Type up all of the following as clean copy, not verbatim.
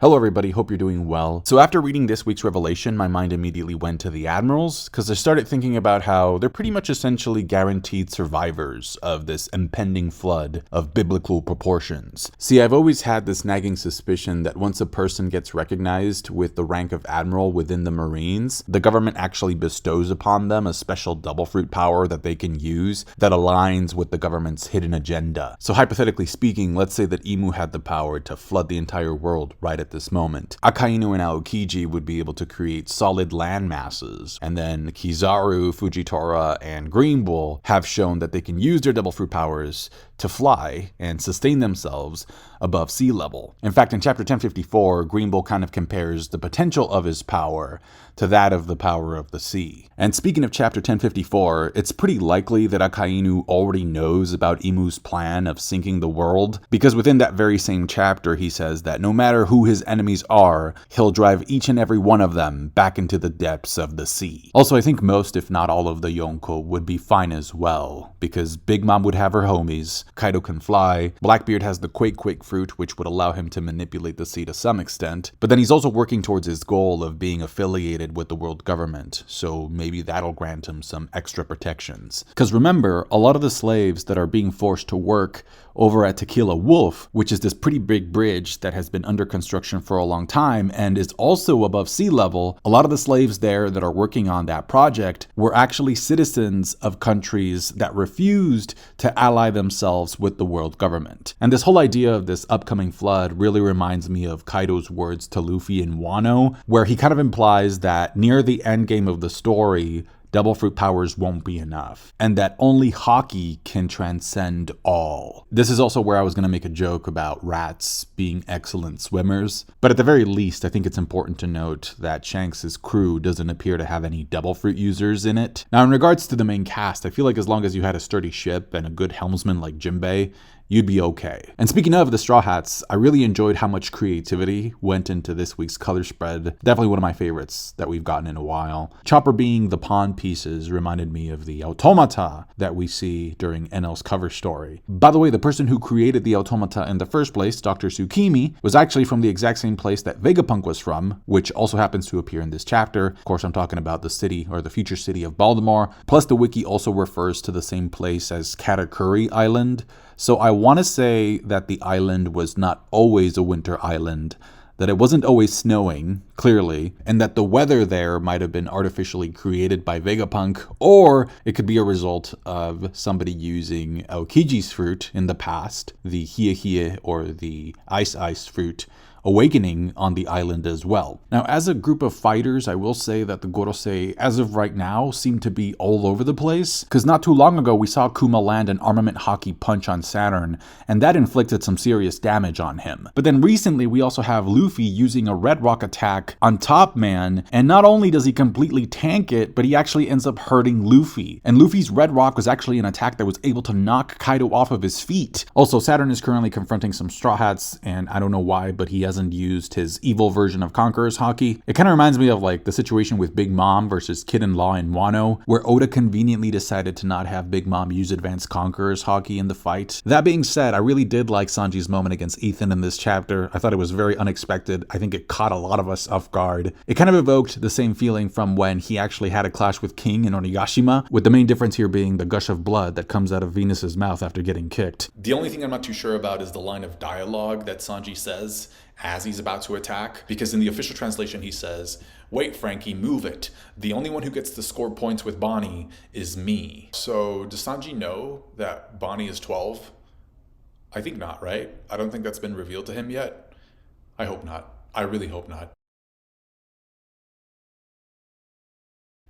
Hello everybody, hope you're doing well. So after reading this week's revelation, my mind immediately went to the Admirals, because I started thinking about how they're pretty much essentially guaranteed survivors of this impending flood of biblical proportions. See, I've always had this nagging suspicion that once a person gets recognized with the rank of Admiral within the Marines, the government actually bestows upon them a special double fruit power that they can use that aligns with the government's hidden agenda. So hypothetically speaking, let's say that Imu had the power to flood the entire world right at this moment. Akainu and Aokiji would be able to create solid land masses, and then Kizaru, Fujitora, and Green Bull have shown that they can use their double fruit powers to fly and sustain themselves above sea level. In fact, in chapter 1054, Green Bull kind of compares the potential of his power to that of the power of the sea. And speaking of chapter 1054, it's pretty likely that Akainu already knows about Imu's plan of sinking the world, because within that very same chapter, he says that no matter who his enemies are, he'll drive each and every one of them back into the depths of the sea. Also, I think most, if not all of the Yonko would be fine as well, because Big Mom would have her homies, Kaido can fly, Blackbeard has the Quake fruit, which would allow him to manipulate the sea to some extent, but then he's also working towards his goal of being affiliated with the world government, so maybe that'll grant him some extra protections. Because remember, a lot of the slaves that are being forced to work over at Tequila Wolf, which is this pretty big bridge that has been under construction for a long time and is also above sea level, a lot of the slaves there that are working on that project were actually citizens of countries that refused to ally themselves with the world government. And this whole idea of this upcoming flood really reminds me of Kaido's words to Luffy in Wano, where he kind of implies that near the end game of the story, double fruit powers won't be enough, and that only Haki can transcend all. This is also where I was going to make a joke about rats being excellent swimmers, but at the very least, I think it's important to note that Shanks' crew doesn't appear to have any double fruit users in it. Now, in regards to the main cast, I feel like as long as you had a sturdy ship and a good helmsman like Jinbei, you'd be okay. And speaking of the Straw Hats, I really enjoyed how much creativity went into this week's color spread. Definitely one of my favorites that we've gotten in a while. Chopper being the pawn pieces reminded me of the automata that we see during NL's cover story. By the way, the person who created the automata in the first place, Dr. Tsukimi, was actually from the exact same place that Vegapunk was from, which also happens to appear in this chapter. Of course, I'm talking about the city, or the future city of Baltimore. Plus, the wiki also refers to the same place as Katakuri Island. So I want to say that the island was not always a winter island, that it wasn't always snowing, clearly, and that the weather there might have been artificially created by Vegapunk, or it could be a result of somebody using Aokiji's fruit in the past, the Hie or the Ice fruit, awakening on the island as well. Now, as a group of fighters, I will say that the Gorosei, as of right now, seem to be all over the place, because not too long ago we saw Kuma land an armament Haki punch on Saturn, and that inflicted some serious damage on him. But then recently we also have Luffy using a Red Rock attack on Top Man, and not only does he completely tank it, but he actually ends up hurting Luffy. And Luffy's Red Rock was actually an attack that was able to knock Kaido off of his feet. Also, Saturn is currently confronting some Straw Hats, and I don't know why, but he hasn't used his evil version of Conqueror's Haki. It kind of reminds me of like the situation with Big Mom versus Kid in Law in Wano, where Oda conveniently decided to not have Big Mom use advanced Conqueror's Haki in the fight. That being said, I really did like Sanji's moment against Ethan in this chapter. I thought it was very unexpected. I think it caught a lot of us off guard. It kind of evoked the same feeling from when he actually had a clash with King in Onigashima, with the main difference here being the gush of blood that comes out of Venus's mouth after getting kicked. The only thing I'm not too sure about is the line of dialogue that Sanji says as he's about to attack, because in the official translation he says, "Wait, Frankie, move it. The only one who gets to score points with Bonnie is me." So does Sanji know that Bonnie is 12? I think not, right? I don't think that's been revealed to him yet. I hope not. I really hope not.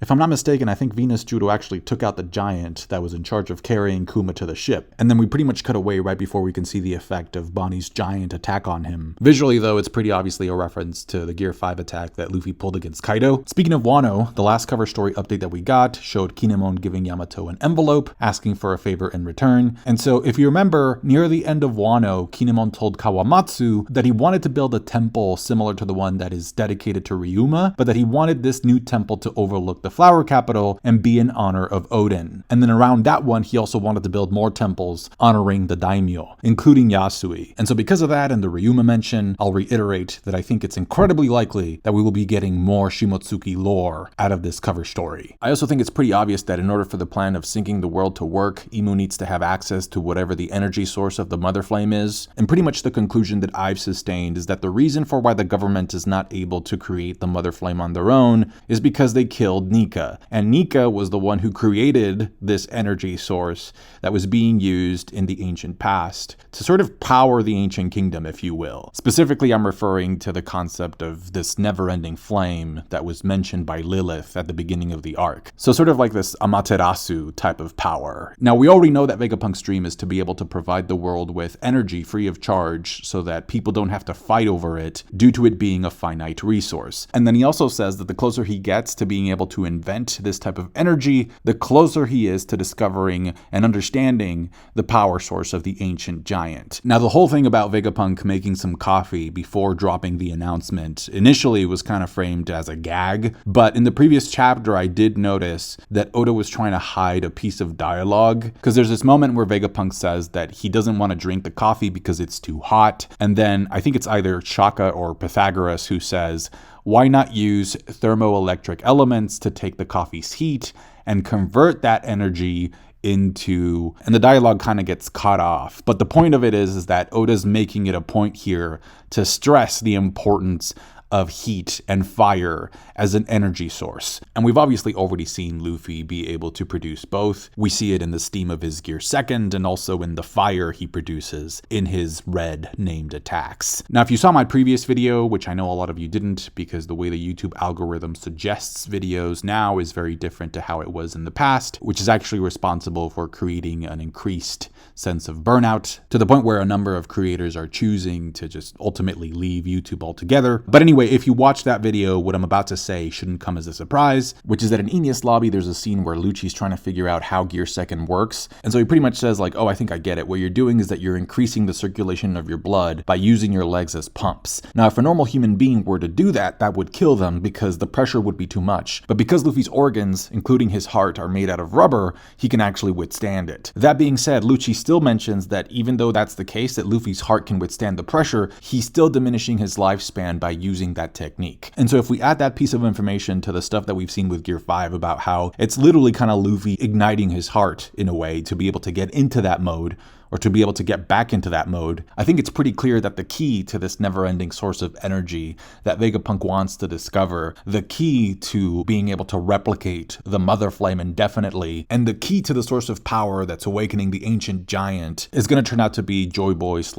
If I'm not mistaken, I think Venus Judo actually took out the giant that was in charge of carrying Kuma to the ship. And then we pretty much cut away right before we can see the effect of Bonnie's giant attack on him. Visually, though, it's pretty obviously a reference to the Gear 5 attack that Luffy pulled against Kaido. Speaking of Wano, the last cover story update that we got showed Kinemon giving Yamato an envelope, asking for a favor in return. And so, if you remember, near the end of Wano, Kinemon told Kawamatsu that he wanted to build a temple similar to the one that is dedicated to Ryuma, but that he wanted this new temple to overlook the the flower capital and be in honor of Odin. And then around that one, he also wanted to build more temples honoring the daimyo, including Yasui. And so because of that and the Ryuma mention, I'll reiterate that I think it's incredibly likely that we will be getting more Shimotsuki lore out of this cover story. I also think it's pretty obvious that in order for the plan of sinking the world to work, Imu needs to have access to whatever the energy source of the Mother Flame is. And pretty much the conclusion that I've sustained is that the reason for why the government is not able to create the Mother Flame on their own is because they killed Nika. And Nika was the one who created this energy source that was being used in the ancient past to sort of power the ancient kingdom, if you will. Specifically, I'm referring to the concept of this never-ending flame that was mentioned by Lilith at the beginning of the arc. So sort of like this Amaterasu type of power. Now, we already know that Vegapunk's dream is to be able to provide the world with energy free of charge so that people don't have to fight over it due to it being a finite resource. And then he also says that the closer he gets to being able to invent this type of energy, the closer he is to discovering and understanding the power source of the ancient giant. Now, the whole thing about Vegapunk making some coffee before dropping the announcement initially was kind of framed as a gag, but in the previous chapter, I did notice that Oda was trying to hide a piece of dialogue, because there's this moment where Vegapunk says that he doesn't want to drink the coffee because it's too hot, and then I think it's either Shaka or Pythagoras who says, why not use thermoelectric elements to take the coffee's heat and convert that energy into, and the dialogue kind of gets cut off. But the point of it is that Oda's making it a point here to stress the importance of heat and fire as an energy source. And we've obviously already seen Luffy be able to produce both. We see it in the steam of his Gear Second and also in the fire he produces in his red named attacks. Now, if you saw my previous video, which I know a lot of you didn't because the way the YouTube algorithm suggests videos now is very different to how it was in the past, which is actually responsible for creating an increased sense of burnout to the point where a number of creators are choosing to just ultimately leave YouTube altogether. But anyway, if you watch that video, what I'm about to say shouldn't come as a surprise, which is that in Enies Lobby, there's a scene where Lucci's trying to figure out how Gear Second works. And so he pretty much says like, oh, I think I get it. What you're doing is that you're increasing the circulation of your blood by using your legs as pumps. Now, if a normal human being were to do that, that would kill them because the pressure would be too much. But because Luffy's organs, including his heart, are made out of rubber, he can actually withstand it. That being said, Lucci still mentions that even though that's the case, that Luffy's heart can withstand the pressure, he's still diminishing his lifespan by using that technique. And so if we add that piece of information to the stuff that we've seen with Gear 5 about how it's literally kind of Luffy igniting his heart in a way to be able to get into that mode, or to be able to get back into that mode, I think it's pretty clear that the key to this never-ending source of energy that Vegapunk wants to discover, the key to being able to replicate the Mother Flame indefinitely, and the key to the source of power that's awakening the ancient giant is going to turn out to be Joy Boy /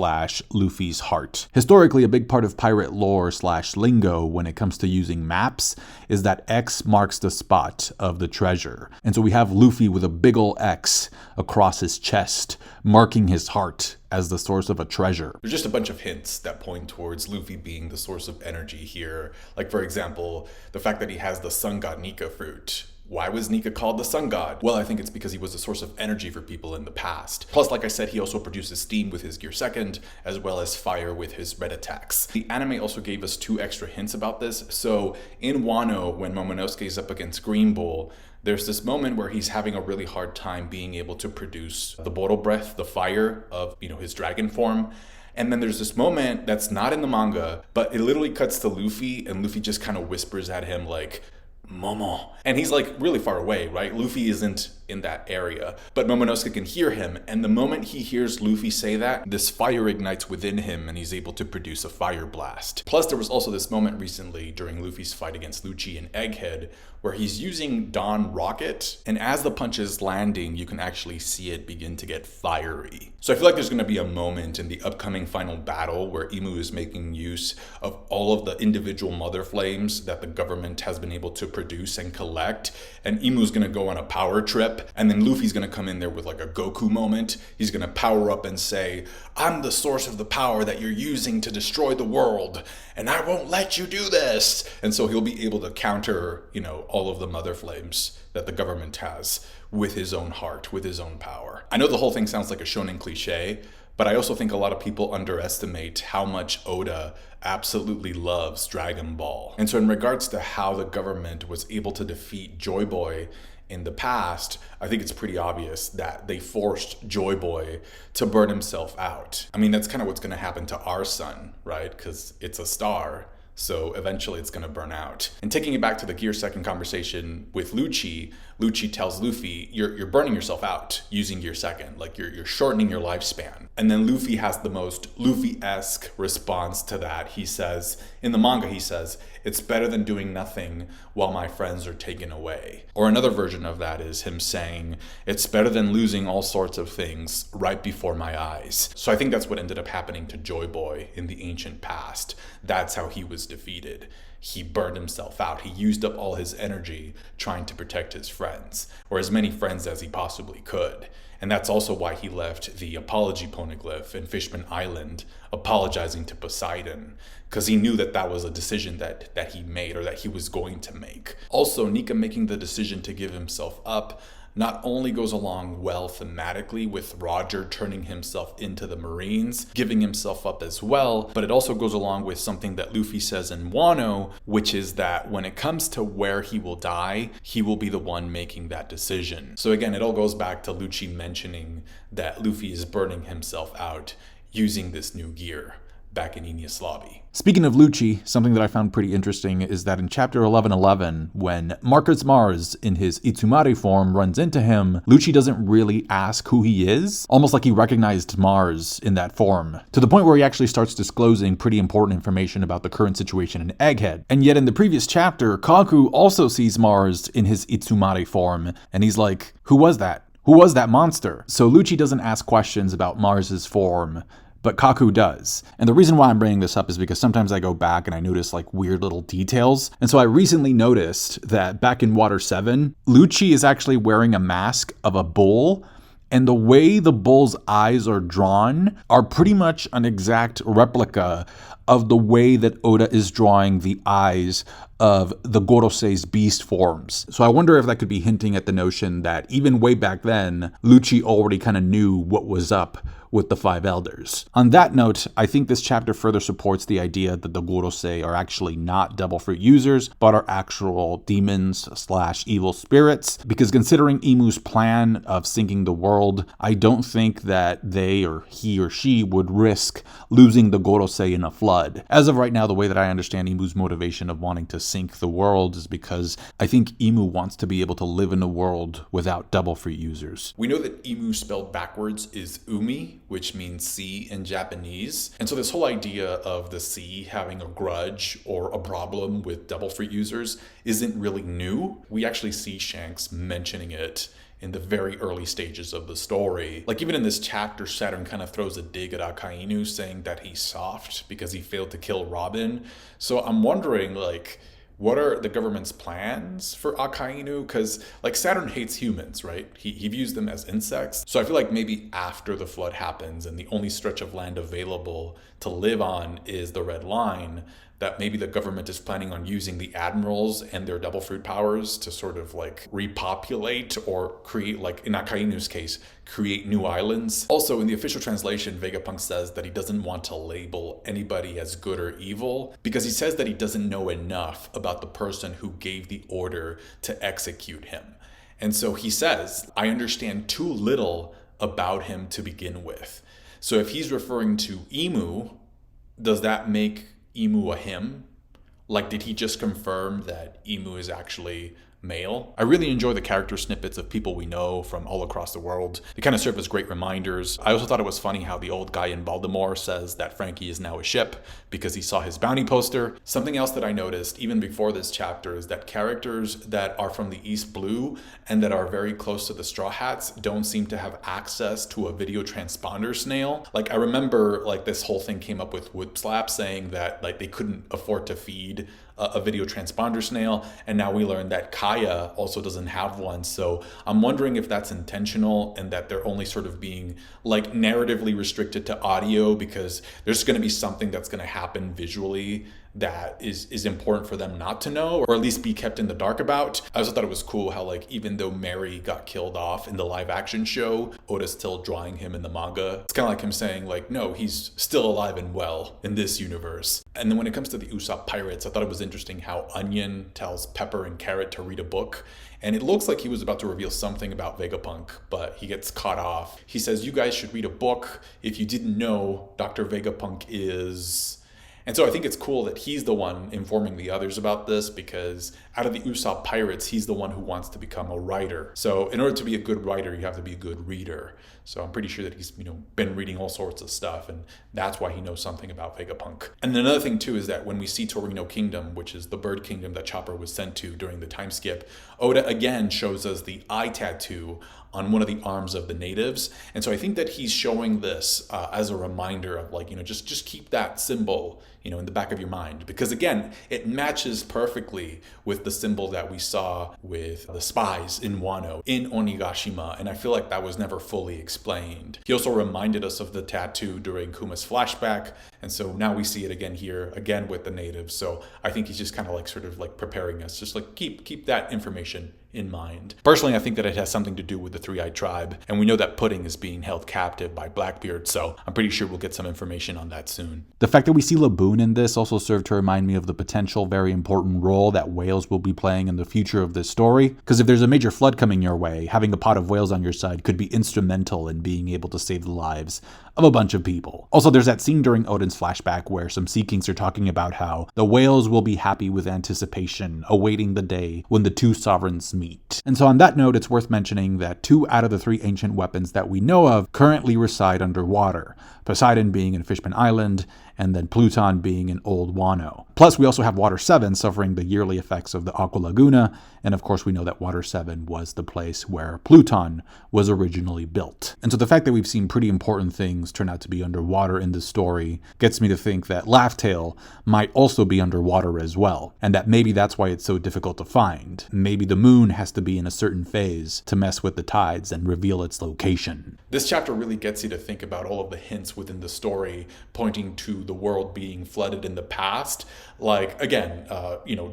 Luffy's heart. Historically, a big part of pirate lore / lingo when it comes to using maps is that X marks the spot of the treasure. And so we have Luffy with a big ol' X across his chest, marking his heart as the source of a treasure. There's just a bunch of hints that point towards Luffy being the source of energy here. Like, for example, the fact that he has the sun god Nika fruit. Why was Nika called the sun god? Well, I think it's because he was a source of energy for people in the past. Plus, like I said, he also produces steam with his Gear Second, as well as fire with his red attacks. The anime also gave us 2 extra hints about this. So in Wano, when Momonosuke is up against Green Bull, there's this moment where he's having a really hard time being able to produce the Boro breath, the fire of, his dragon form. And then there's this moment that's not in the manga, but it literally cuts to Luffy, and Luffy just kind of whispers at him like, Momo. And he's like really far away, right? Luffy isn't in that area, but Momonosuke can hear him. And the moment he hears Luffy say that, this fire ignites within him and he's able to produce a fire blast. Plus, there was also this moment recently during Luffy's fight against Lucci and Egghead where he's using Dawn Rocket, and as the punch is landing, you can actually see it begin to get fiery. So I feel like there's going to be a moment in the upcoming final battle where Imu is making use of all of the individual Mother Flames that the government has been able to produce and collect, and Imu's going to go on a power trip, and then Luffy's going to come in there with like a Goku moment. He's going to power up and say, I'm the source of the power that you're using to destroy the world, and I won't let you do this. And so he'll be able to counter, all of the Mother Flames that the government has with his own heart, with his own power. I know the whole thing sounds like a shonen cliche, But I also think a lot of people underestimate how much Oda absolutely loves Dragon Ball. And so in regards to how the government was able to defeat Joy Boy in the past, I think it's pretty obvious that they forced Joy Boy to burn himself out. I mean, that's kind of what's going to happen to our sun, right? Because it's a star. So eventually it's going to burn out. And taking it back to the Gear Second conversation with Lucci, Lucci tells Luffy, you're burning yourself out using Gear Second. Like you're shortening your lifespan. And then Luffy has the most Luffy-esque response to that. He says, in the manga, he says, it's better than doing nothing while my friends are taken away. Or another version of that is him saying, it's better than losing all sorts of things right before my eyes. So I think that's what ended up happening to Joy Boy in the ancient past. That's how he was defeated. He burned himself out. He used up all his energy trying to protect his friends, or as many friends as he possibly could. And that's also why he left the apology poneglyph in Fishman Island, apologizing to Poseidon, because he knew that that was a decision that he made, or that he was going to make. Also, Nika making the decision to give himself up not only goes along well thematically with Roger turning himself into the Marines, giving himself up as well, but it also goes along with something that Luffy says in Wano, which is that when it comes to where he will die, he will be the one making that decision. So again, it all goes back to Lucci mentioning that Luffy is burning himself out using this new gear back in Enies Lobby. Speaking of Lucci, something that I found pretty interesting is that in chapter 1111, when Marcus Mars in his Itsumare form runs into him, Lucci doesn't really ask who he is, almost like he recognized Mars in that form, to the point where he actually starts disclosing pretty important information about the current situation in Egghead. And yet in the previous chapter, Kaku also sees Mars in his Itsumare form, and he's like, who was that? Who was that monster? So Lucci doesn't ask questions about Mars's form, but Kaku does. And the reason why I'm bringing this up is because sometimes I go back and I notice like weird little details. And so I recently noticed that back in Water 7, Lucci is actually wearing a mask of a bull, and the way the bull's eyes are drawn are pretty much an exact replica of the way that Oda is drawing the eyes of the Gorosei's beast forms. So I wonder if that could be hinting at the notion that even way back then, Lucci already kind of knew what was up with the Five Elders. On that note, I think this chapter further supports the idea that the Gorosei are actually not Devil Fruit users, but are actual demons/evil spirits, because considering Imu's plan of sinking the world, I don't think that they or he or she would risk losing the Gorosei in a flood. As of right now, the way that I understand Imu's motivation of wanting to sink the world is because I think Imu wants to be able to live in a world without Devil Fruit users. We know that Imu spelled backwards is Umi, which means sea in Japanese. And so this whole idea of the sea having a grudge or a problem with Devil Fruit users isn't really new. We actually see Shanks mentioning it in the very early stages of the story. Like even in this chapter, Saturn kind of throws a dig at Akainu, saying that he's soft because he failed to kill Robin. So I'm wondering, like, what are the government's plans for Akainu? Because like Saturn hates humans, right? He views them as insects. So I feel like maybe after the flood happens and the only stretch of land available to live on is the Red Line, that maybe the government is planning on using the Admirals and their Devil Fruit powers to sort of like repopulate or create, like in Akainu's case, create new islands. Also, in the official translation, Vegapunk says that he doesn't want to label anybody as good or evil because he says that he doesn't know enough about the person who gave the order to execute him. And so he says, I understand too little about him to begin with. So if he's referring to Imu, does that make Imu a him? Like, did he just confirm that Imu is actually male? I really enjoy the character snippets of people we know from all across the world. They kind of serve as great reminders. I also thought it was funny how the old guy in Baltimore says that Frankie is now a ship because he saw his bounty poster. Something else that I noticed even before this chapter is that characters that are from the East Blue and that are very close to the Straw Hats don't seem to have access to a video transponder snail. Like I remember like this whole thing came up with Whipslap saying that like they couldn't afford to feed a video transponder snail, and now we learned that Kaya also doesn't have one. So I'm wondering if that's intentional and that they're only sort of being like narratively restricted to audio because there's going to be something that's going to happen visually that is important for them not to know, or at least be kept in the dark about. I also thought it was cool how, like, even though Mary got killed off in the live action show, Oda's still drawing him in the manga. It's kind of like him saying, like, no, he's still alive and well in this universe. And then when it comes to the Usopp Pirates, I thought it was interesting how Onion tells Pepper and Carrot to read a book. And it looks like he was about to reveal something about Vegapunk, but he gets caught off. He says, you guys should read a book. If you didn't know, Dr. Vegapunk is... And so I think it's cool that he's the one informing the others about this, because out of the Usopp Pirates, he's the one who wants to become a writer. So in order to be a good writer, you have to be a good reader. So I'm pretty sure that he's, been reading all sorts of stuff, and that's why he knows something about Vegapunk. And another thing too is that when we see Torino Kingdom, which is the bird kingdom that Chopper was sent to during the time skip, Oda again shows us the eye tattoo on one of the arms of the natives. And so I think that he's showing this as a reminder of, like, just keep that symbol, in the back of your mind. Because again, it matches perfectly with the symbol that we saw with the spies in Wano, in Onigashima. And I feel like that was never fully explained. He also reminded us of the tattoo during Kuma's flashback. And so now we see it again here, again with the natives. So I think he's just kind of like sort of like preparing us, just like keep that information in mind. Personally, I think that it has something to do with the Three-Eyed Tribe, and we know that Pudding is being held captive by Blackbeard, so I'm pretty sure we'll get some information on that soon. The fact that we see Laboon in this also served to remind me of the potential very important role that whales will be playing in the future of this story, because if there's a major flood coming your way, having a pod of whales on your side could be instrumental in being able to save the lives of a bunch of people. Also, there's that scene during Odin's flashback where some Sea Kings are talking about how the whales will be happy with anticipation, awaiting the day when the two sovereigns meet. And so on that note, it's worth mentioning that 2 out of the 3 ancient weapons that we know of currently reside underwater, Poseidon being in Fishman Island, and then Pluton being in Old Wano. Plus, we also have Water 7 suffering the yearly effects of the Aqua Laguna, and of course we know that Water 7 was the place where Pluton was originally built. And so the fact that we've seen pretty important things turn out to be underwater in this story gets me to think that Laugh-Tale might also be underwater as well, and that maybe that's why it's so difficult to find. Maybe the moon has to be in a certain phase to mess with the tides and reveal its location. This chapter really gets you to think about all of the hints within the story pointing to the world being flooded in the past. Like, again,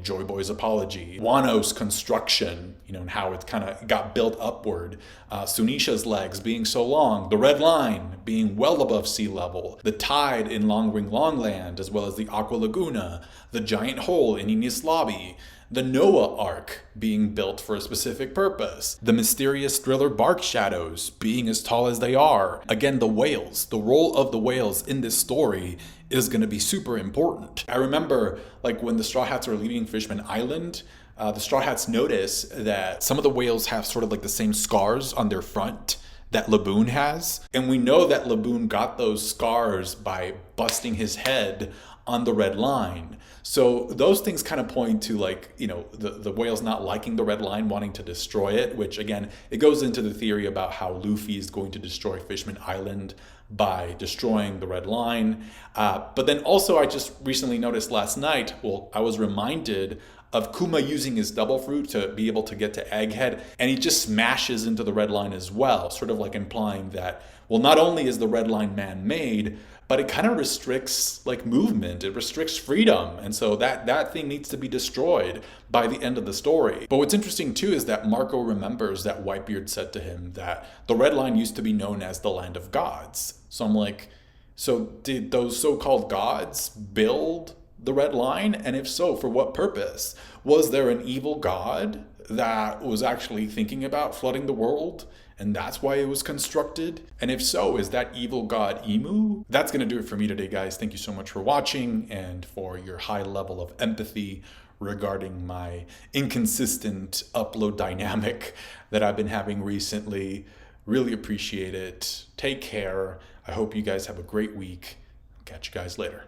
Joy Boy's apology, Wano's construction, and how it kind of got built upward, Sunisha's legs being so long, the red line being well above sea level, the tide in Long Ring Longland, as well as the Aqua Laguna, the giant hole in Enies Lobby, the Noah Ark being built for a specific purpose, the mysterious Thriller bark shadows being as tall as they are. Again, the whales, the role of the whales in this story is going to be super important. I remember, like, when the Straw Hats are leaving Fishman Island, the Straw Hats notice that some of the whales have sort of like the same scars on their front that Laboon has. And we know that Laboon got those scars by busting his head on the red line. So those things kind of point to, like, the whales not liking the red line, wanting to destroy it, which again, it goes into the theory about how Luffy is going to destroy Fishman Island by destroying the red line. But then also I just recently noticed last night, I was reminded of Kuma using his double fruit to be able to get to Egghead, and he just smashes into the red line as well, sort of like implying that, not only is the red line man-made, but it kind of restricts like movement, it restricts freedom, and so that thing needs to be destroyed by the end of the story. But what's interesting too is that Marco remembers that Whitebeard said to him that the red line used to be known as the land of gods. So I'm like, so did those so-called gods build the red line? And if so, for what purpose? Was there an evil god that was actually thinking about flooding the world, and that's why it was constructed? And if so, is that evil god Emu? That's going to do it for me today, guys. Thank you so much for watching and for your high level of empathy regarding my inconsistent upload dynamic that I've been having recently. Really appreciate it. Take care. I hope you guys have a great week. Catch you guys later.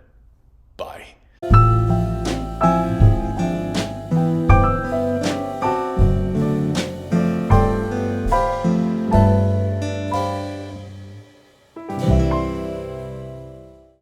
Bye.